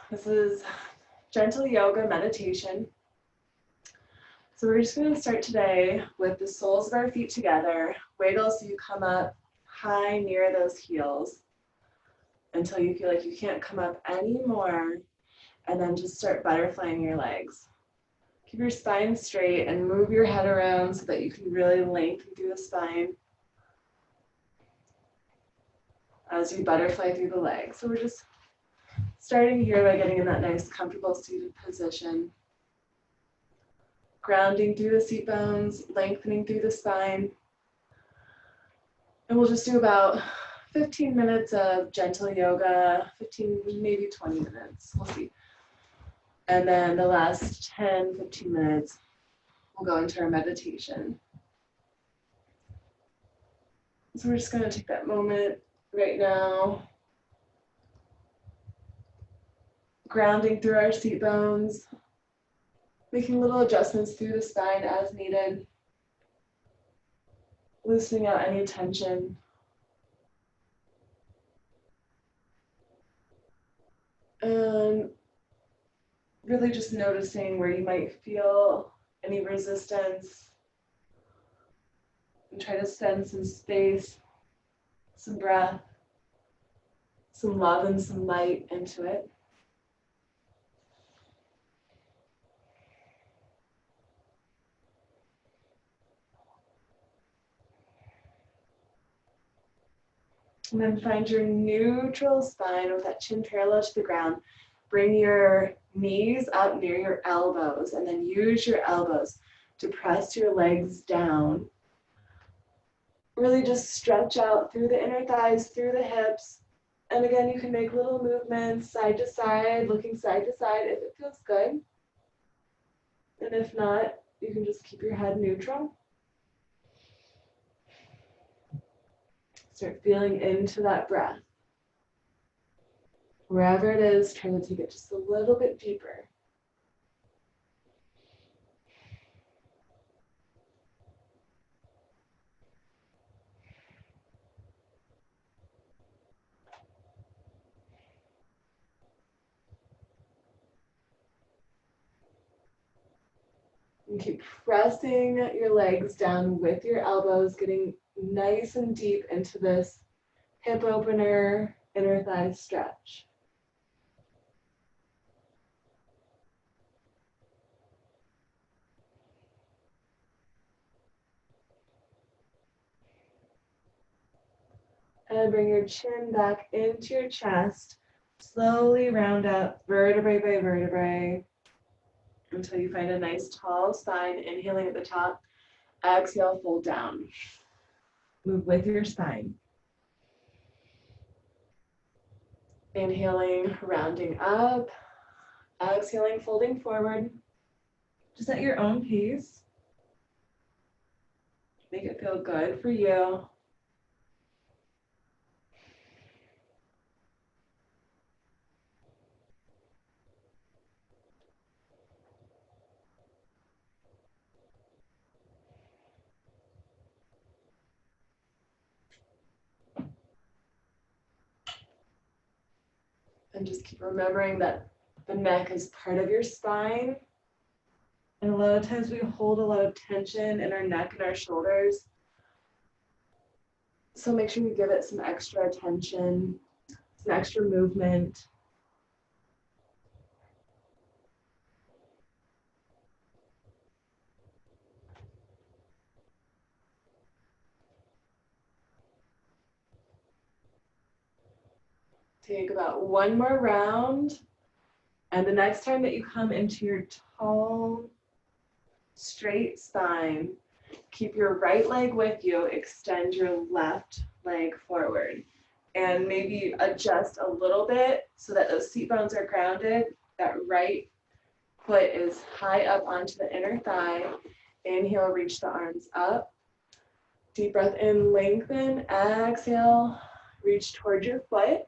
This is gentle yoga meditation. So we're just going to start today with the soles of our feet together. Wiggle so you come up high near those heels until you feel like you can't come up anymore, and then just start butterflying your legs. Keep your spine straight and move your head around so that you can really lengthen through the spine as you butterfly through the legs. So we're just starting here by getting in that nice comfortable seated position. Grounding through the seat bones, lengthening through the spine. And we'll just do about 15 minutes of gentle yoga, 15, maybe 20 minutes, we'll see. And then the last 10, 15 minutes, we'll go into our meditation. So we're just gonna take that moment right now, grounding through our seat bones, making little adjustments through the spine as needed, loosening out any tension. And really just noticing where you might feel any resistance, and try to send some space, some breath, some love and some light into it. And then find your neutral spine with that chin parallel to the ground. Bring your knees up near your elbows, and then use your elbows to press your legs down. Really just stretch out through the inner thighs, through the hips. And again, you can make little movements side to side, looking side to side if it feels good. And if not, you can just keep your head neutral. Start feeling into that breath. Wherever it is, try to take it just a little bit deeper. And keep pressing your legs down with your elbows, getting nice and deep into this hip opener, inner thigh stretch. And bring your chin back into your chest. Slowly round up vertebrae by vertebrae until you find a nice tall spine. Inhaling at the top, exhale, fold down. Move with your spine. Inhaling, rounding up. Exhaling, folding forward. Just at your own pace. Make it feel good for you. And just keep remembering that the neck is part of your spine. And a lot of times we hold a lot of tension in our neck and our shoulders. So make sure you give it some extra attention, some extra movement. Take about one more round. And the next time that you come into your tall, straight spine, keep your right leg with you, extend your left leg forward. And maybe adjust a little bit so that those seat bones are grounded. That right foot is high up onto the inner thigh. Inhale, reach the arms up. Deep breath in, lengthen. Exhale, reach toward your foot.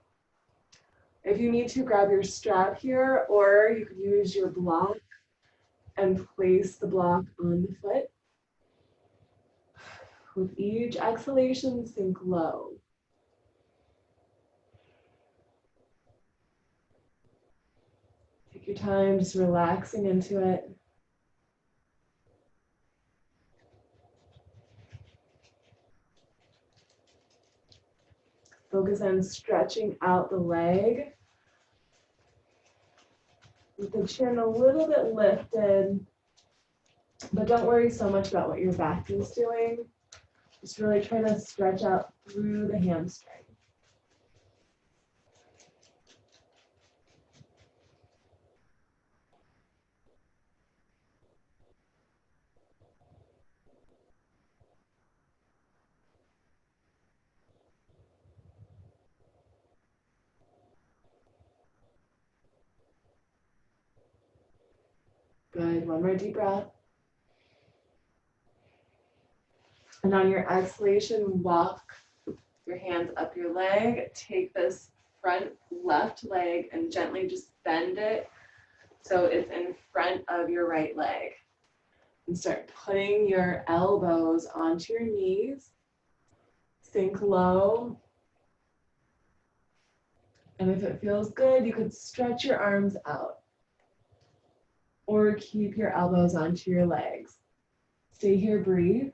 If you need to, grab your strap here, or you could use your block and place the block on the foot. With each exhalation, sink low. Take your time, just relaxing into it. Focus on stretching out the leg. With the chin a little bit lifted, but don't worry so much about what your back is doing. Just really try to stretch out through the hamstring. Good, one more deep breath. And on your exhalation, walk your hands up your leg. Take this front left leg and gently just bend it so it's in front of your right leg. And start putting your elbows onto your knees. Sink low. And if it feels good, you could stretch your arms out. Or keep your elbows onto your legs. Stay here, breathe.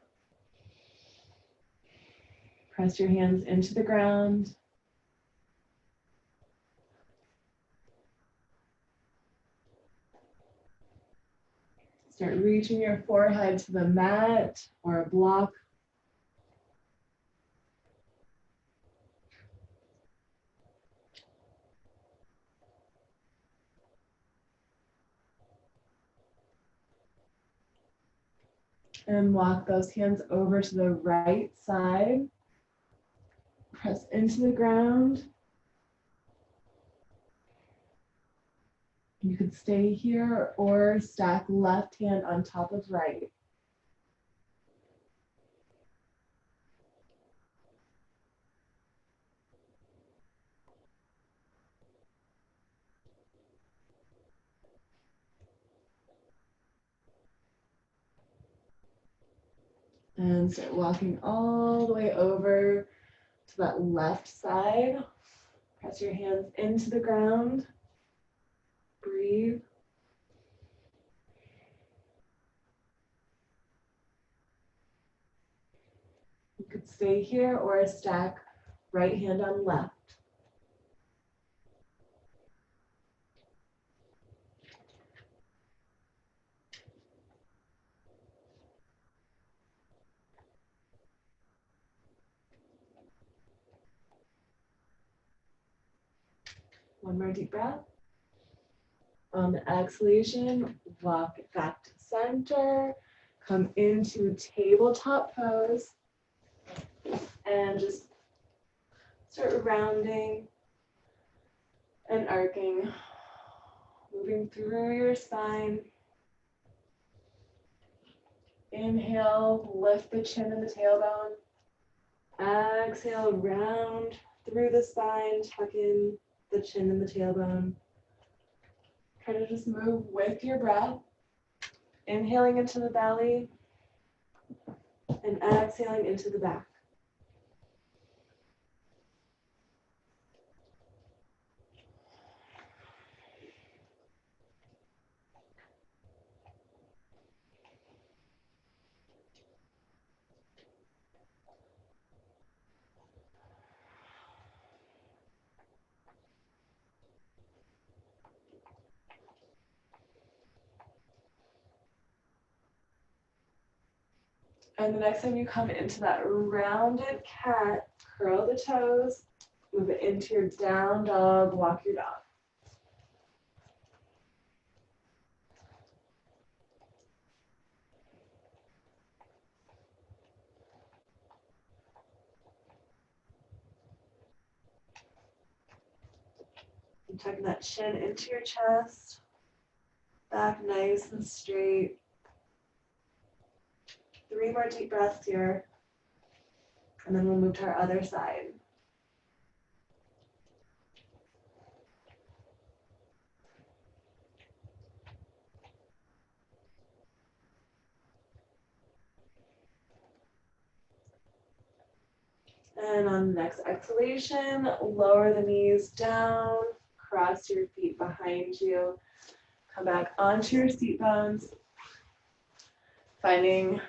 Press your hands into the ground. Start reaching your forehead to the mat or a block. And walk those hands over to the right side. Press into the ground. You could stay here or stack left hand on top of right. And start walking all the way over to that left side. Press your hands into the ground. Breathe. You could stay here or stack right hand on left. One more deep breath. On the exhalation, walk back to center. Come into tabletop pose. And just start rounding and arcing. Moving through your spine. Inhale, lift the chin and the tailbone. Exhale, round through the spine, tuck in the chin and the tailbone. Try to just move with your breath. Inhaling into the belly and exhaling into the back. And the next time you come into that rounded cat, curl the toes, move it into your down dog, walk your dog. And tuck that chin into your chest, back nice and straight. 3 more deep breaths here, and then we'll move to our other side. And on the next exhalation, lower the knees down, cross your feet behind you. Come back onto your seat bones, finding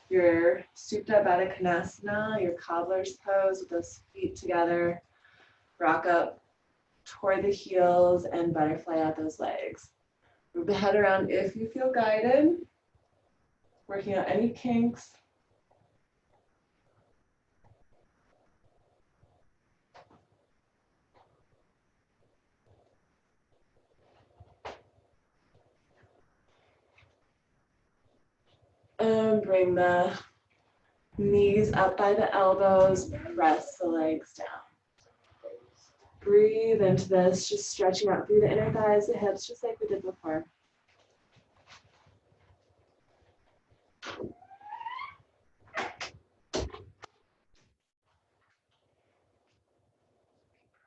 your Supta Baddha Konasana, your cobbler's pose with those feet together. Rock up toward the heels and butterfly out those legs. Move the head around if you feel guided. Working out any kinks. And bring the knees up by the elbows, press the legs down. Breathe into this, just stretching out through the inner thighs, the hips, just like we did before.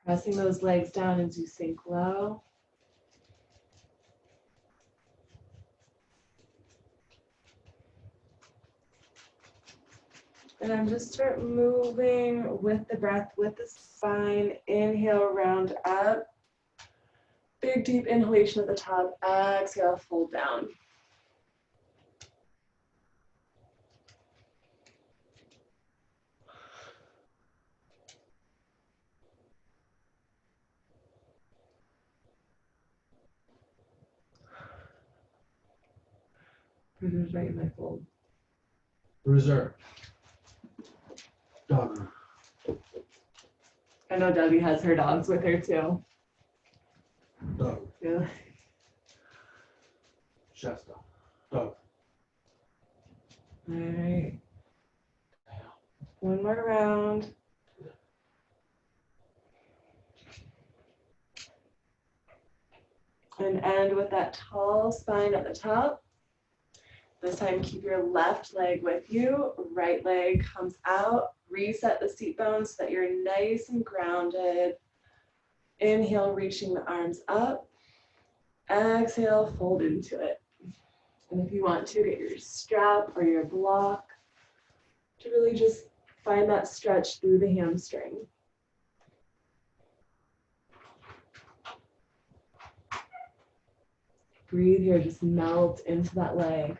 Pressing those legs down as you sink low. And then just start moving with the breath, with the spine. Inhale, round up. Big deep inhalation at the top. Exhale, fold down. Who's right in my fold? Reserve. Dog. I know Debbie has her dogs with her too. Dog. Yeah. Shasta. Dog. All right. One more round. And end with that tall spine at the top. This time, keep your left leg with you. Right leg comes out. Reset the seat bones so that you're nice and grounded. Inhale, reaching the arms up. Exhale, fold into it. And if you want to, get your strap or your block to really just find that stretch through the hamstring. Breathe here, just melt into that leg.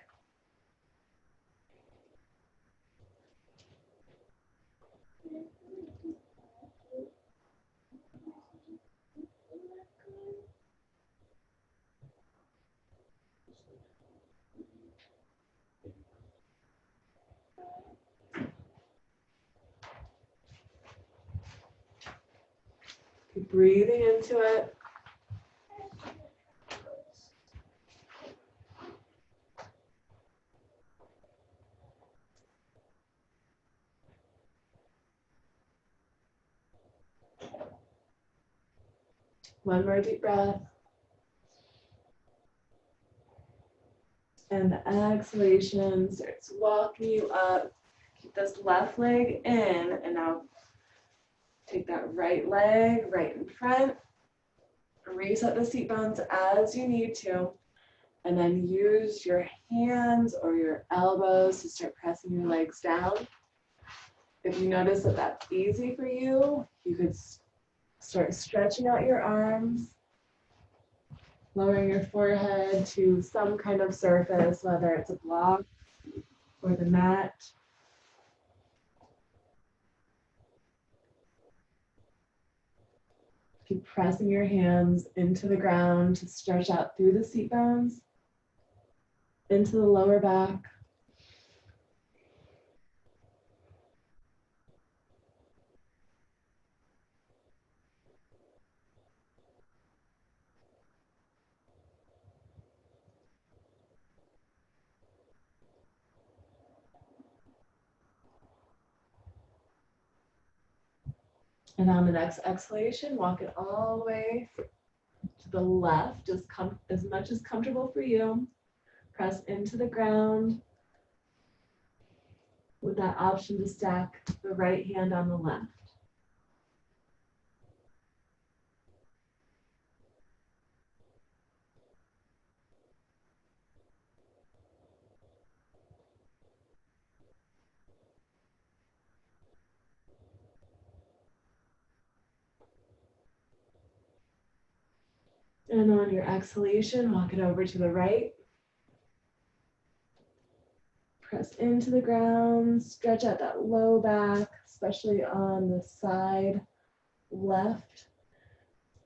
Keep breathing into it. One more deep breath. And the exhalation starts walking you up. Keep this left leg in, and now take that right leg right in front. Reset the seat bones as you need to, and then use your hands or your elbows to start pressing your legs down. If you notice that that's easy for you, you could start stretching out your arms, lowering your forehead to some kind of surface, whether it's a block or the mat. Keep pressing your hands into the ground to stretch out through the seat bones, into the lower back. And on the next exhalation, walk it all the way to the left, as much as comfortable for you. Press into the ground with that option to stack the right hand on the left. And on your exhalation, walk it over to the right. Press into the ground, stretch out that low back, especially on the side left.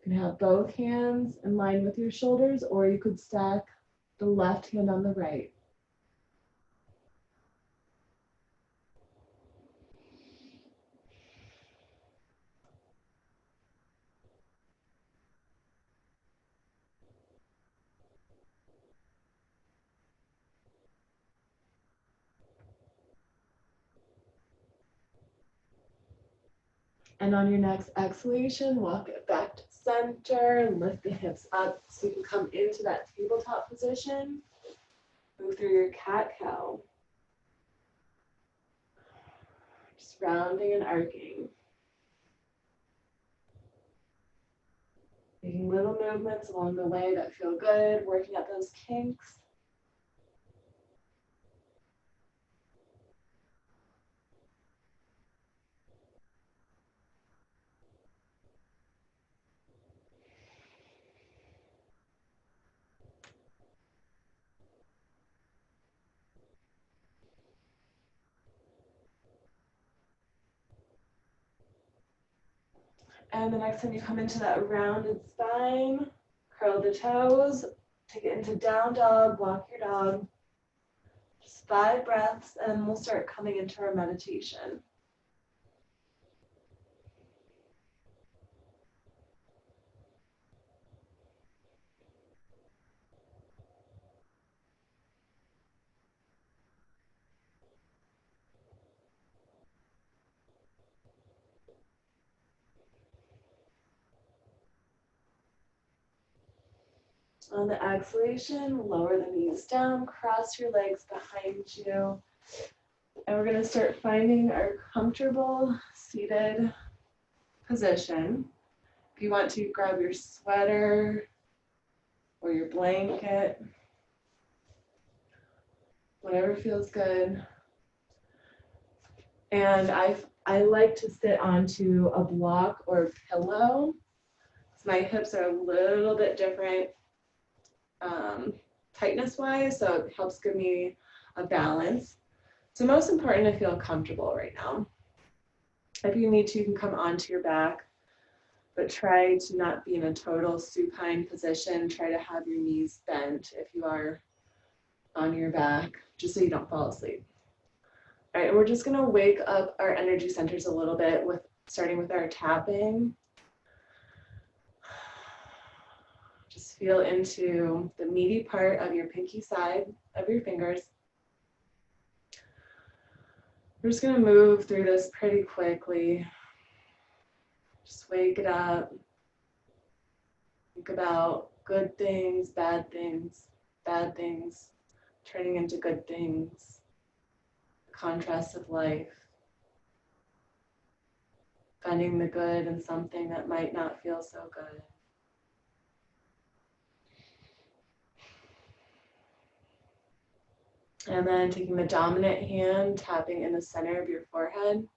You can have both hands in line with your shoulders, or you could stack the left hand on the right. And on your next exhalation, walk it back to center, lift the hips up so you can come into that tabletop position. Move through your cat-cow. Just rounding and arcing. Making little movements along the way that feel good, working out those kinks. And the next time you come into that rounded spine, curl the toes, take it into down dog, walk your dog. Just 5 breaths, and we'll start coming into our meditation. On the exhalation, lower the knees down, cross your legs behind you. And we're going to start finding our comfortable seated position. If you want to, grab your sweater or your blanket, whatever feels good. And I like to sit onto a block or pillow. So my hips are a little bit different tightness wise, so it helps give me a balance. So most important to feel comfortable right now. If you need to, you can come onto your back, but try to not be in a total supine position. Try to have your knees bent if you are on your back, just so you don't fall asleep. All right, and we're just gonna wake up our energy centers a little bit with starting with our tapping. Just feel into the meaty part of your pinky side of your fingers. We're just gonna move through this pretty quickly. Just wake it up. Think about good things, bad things, turning into good things. Contrast of life. Finding the good in something that might not feel so good. And then taking the dominant hand, tapping in the center of your forehead.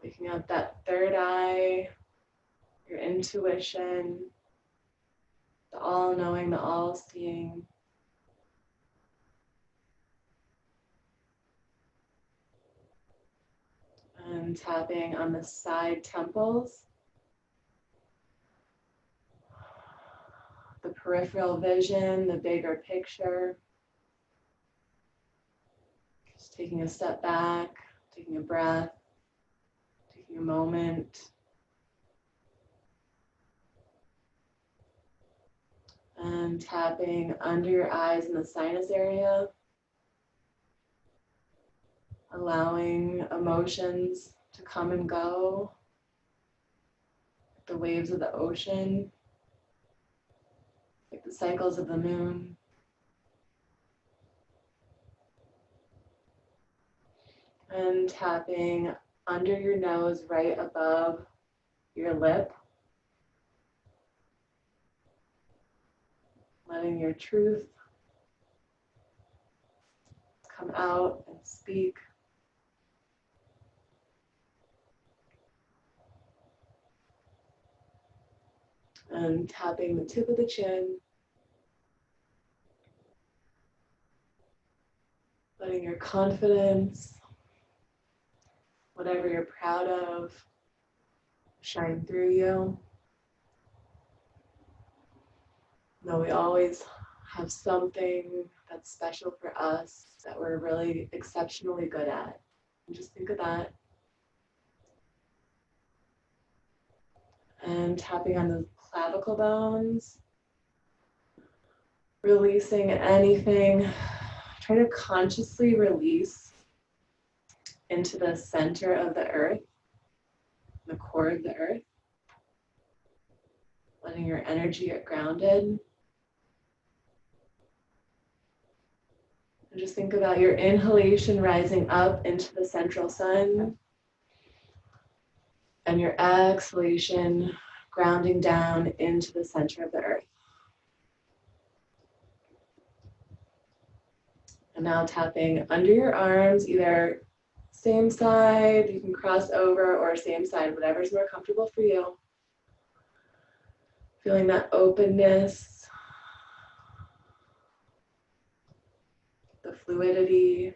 Waking up that third eye, your intuition, the all-knowing, the all-seeing. And tapping on the side temples, the peripheral vision, the bigger picture. Just taking a step back, taking a breath, taking a moment. And tapping under your eyes in the sinus area, allowing emotions to come and go, the waves of the ocean, like the cycles of the moon. And tapping under your nose right above your lip, letting your truth come out and speak. And tapping the tip of the chin. Letting your confidence, whatever you're proud of, shine through you. No, we always have something that's special for us that we're really exceptionally good at. And just think of that. And tapping on the clavicle bones. Releasing anything. Try to consciously release into the center of the earth, the core of the earth. Letting your energy get grounded. And just think about your inhalation rising up into the central sun and your exhalation grounding down into the center of the earth. And now tapping under your arms, either same side, you can cross over, or same side, whatever's more comfortable for you. Feeling that openness, the fluidity,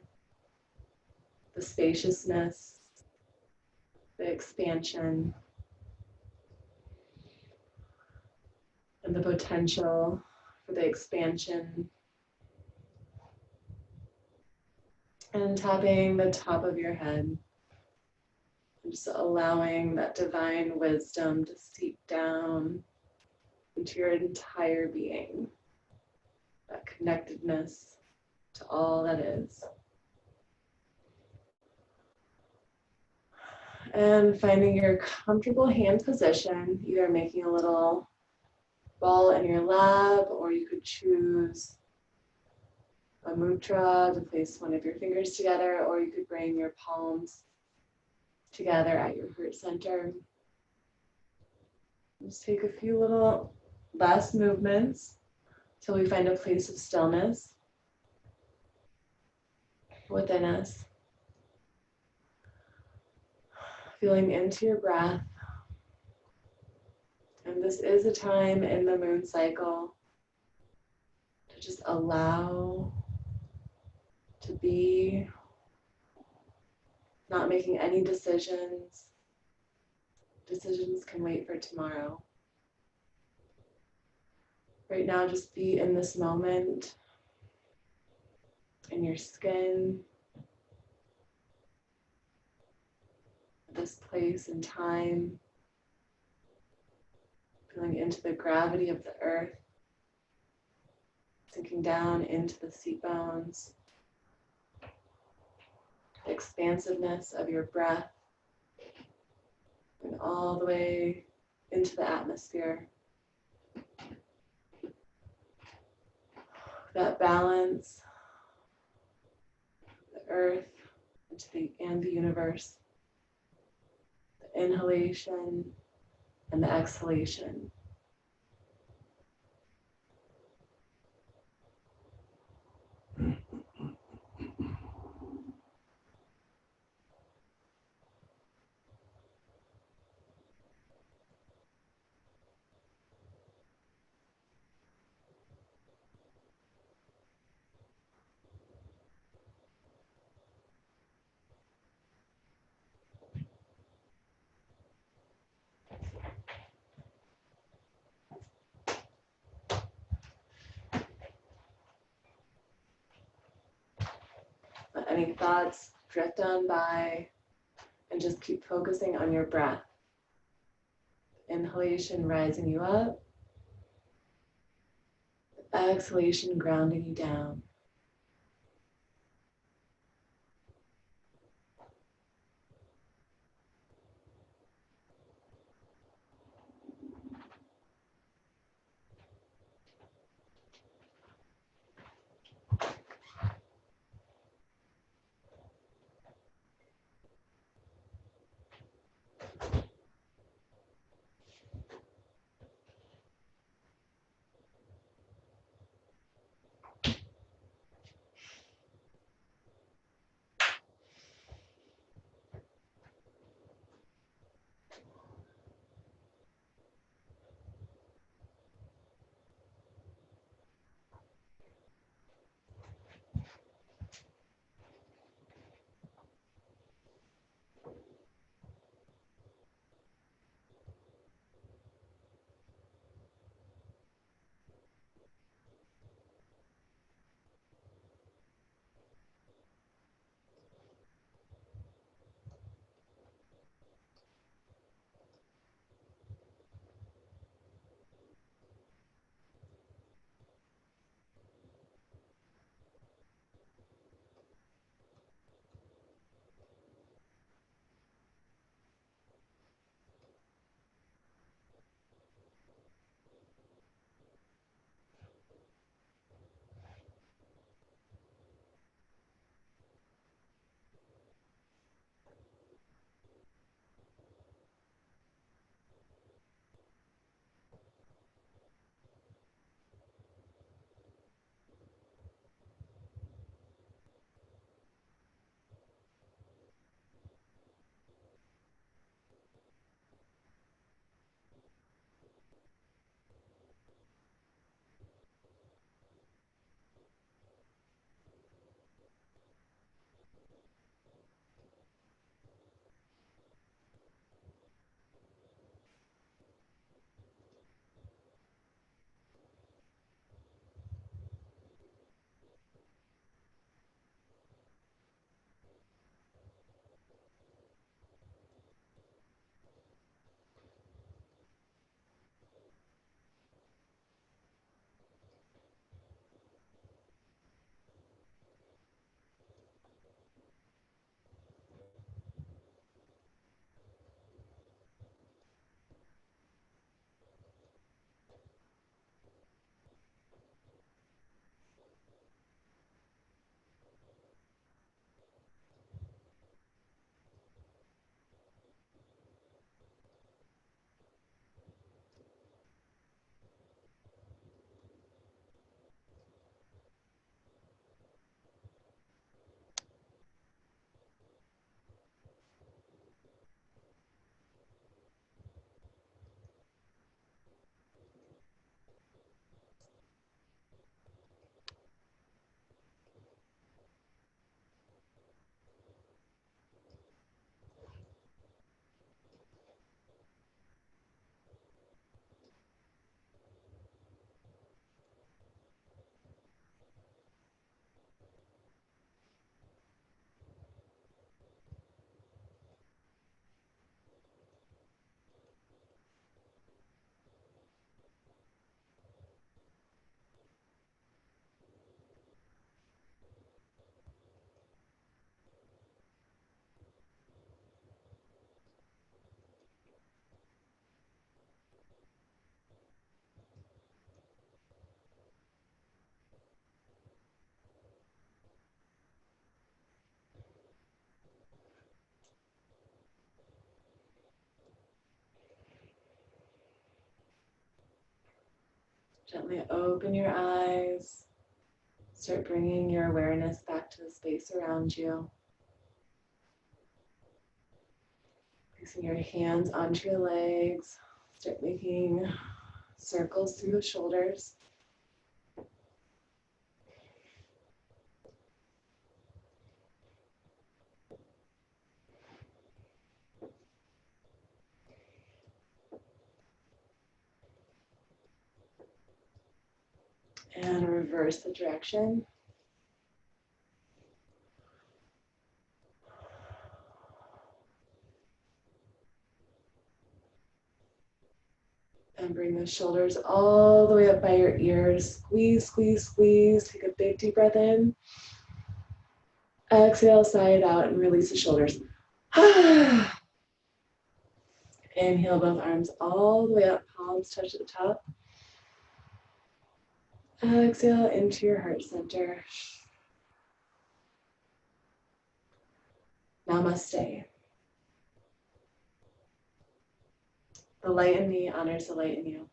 the spaciousness, the expansion, and the potential for the expansion. And tapping the top of your head, and just allowing that divine wisdom to seep down into your entire being, that connectedness to all that is. And finding your comfortable hand position, either making a little ball in your lap, or you could choose a mudra to place one of your fingers together, or you could bring your palms together at your heart center. Just take a few little last movements till we find a place of stillness within us. Feeling into your breath. And this is a time in the moon cycle to just allow to be, not making any decisions. Decisions can wait for tomorrow. Right now, just be in this moment, in your skin, this place and time, feeling into the gravity of the earth, sinking down into the seat bones, the expansiveness of your breath, and all the way into the atmosphere. That balance, the earth and the universe, the inhalation and the exhalation. Let any thoughts drift on by and just keep focusing on your breath. Inhalation rising you up, exhalation grounding you down. Gently open your eyes. Start bringing your awareness back to the space around you. Placing your hands onto your legs. Start making circles through the shoulders. And reverse the direction. And bring the shoulders all the way up by your ears. Squeeze, squeeze, squeeze. Take a big deep breath in. Exhale, sigh it out, and release the shoulders. Inhale both arms all the way up, palms touch at the top. Exhale into your heart center. Namaste. The light in me honors the light in you.